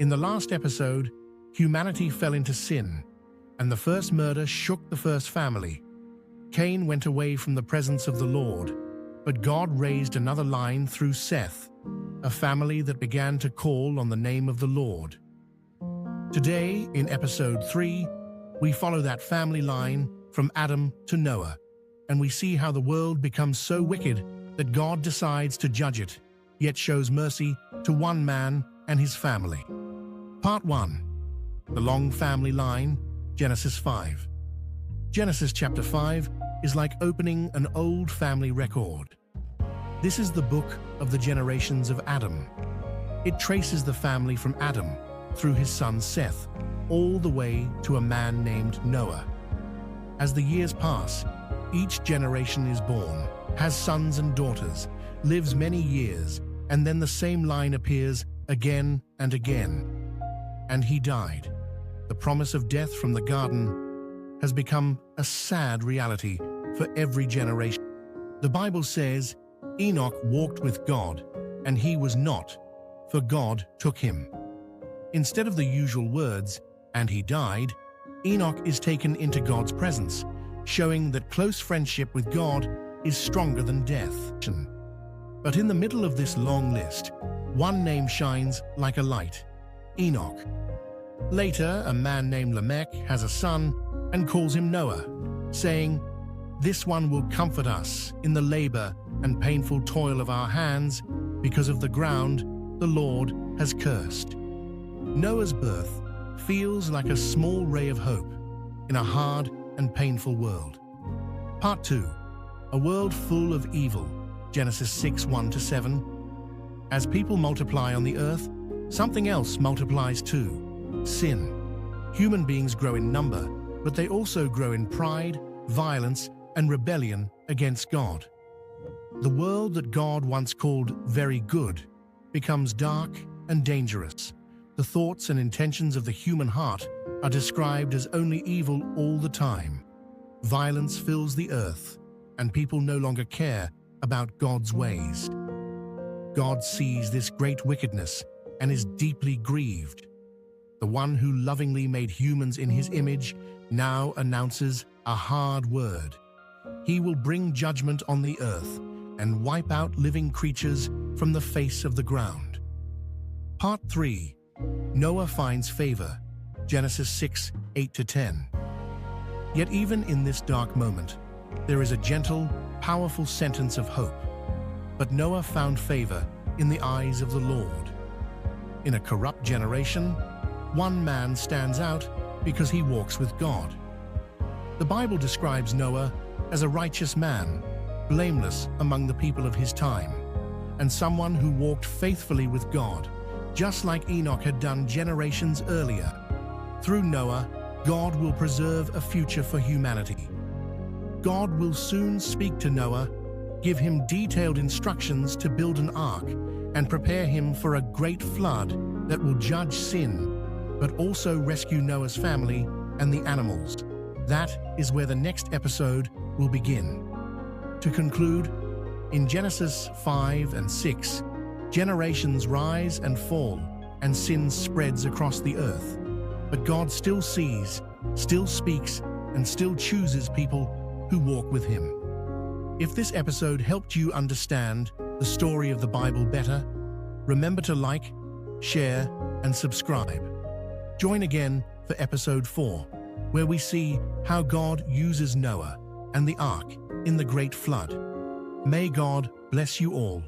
In the last episode, humanity fell into sin, and the first murder shook the first family. Cain went away from the presence of the Lord, but God raised another line through Seth, a family that began to call on the name of the Lord. Today, in episode 3, we follow that family line from Adam to Noah, and we see how the world becomes so wicked that God decides to judge it, yet shows mercy to one man and his family. Part 1. The long family line, Genesis 5. Genesis chapter 5 is like opening an old family record. This is the book of the generations of Adam. It traces the family from Adam through his son Seth, all the way to a man named Noah. As the years pass, each generation is born, has sons and daughters, lives many years, and then the same line appears again and again. And he died. The promise of death from the garden has become a sad reality for every generation. The Bible says, Enoch walked with God, and he was not, for God took him. Instead of the usual words, and he died, Enoch is taken into God's presence, showing that close friendship with God is stronger than death. But in the middle of this long list, one name shines like a light: Enoch. Later, a man named Lamech has a son and calls him Noah, saying, "This one will comfort us in the labor and painful toil of our hands because of the ground the Lord has cursed." Noah's birth feels like a small ray of hope in a hard and painful world. Part 2. A world full of evil, Genesis 6, 1-7. As people multiply on the earth, something else multiplies too: sin. Human beings grow in number, but they also grow in pride, violence, and rebellion against God. The world that God once called very good becomes dark and dangerous. The thoughts and intentions of the human heart are described as only evil all the time. Violence fills the earth, and people no longer care about God's ways. God sees this great wickedness and is deeply grieved. The one who lovingly made humans in his image now announces a hard word. He will bring judgment on the earth and wipe out living creatures from the face of the ground. Part 3. Noah finds favor, Genesis 6, 8-10. Yet even in this dark moment, there is a gentle, powerful sentence of hope. But Noah found favor in the eyes of the Lord. In a corrupt generation, one man stands out because he walks with God. The Bible describes Noah as a righteous man, blameless among the people of his time, and someone who walked faithfully with God, just like Enoch had done generations earlier. Through Noah, God will preserve a future for humanity. God will soon speak to Noah, give him detailed instructions to build an ark, and prepare him for a great flood that will judge sin, but also rescue Noah's family and the animals. That is where the next episode will begin. To conclude, in Genesis 5 and 6, generations rise and fall, and sin spreads across the earth. But God still sees, still speaks, and still chooses people who walk with him. If this episode helped you understand the story of the Bible better, remember to like, share, and subscribe. Join again for episode 4, where we see how God uses Noah and the ark in the great flood. May God bless you all.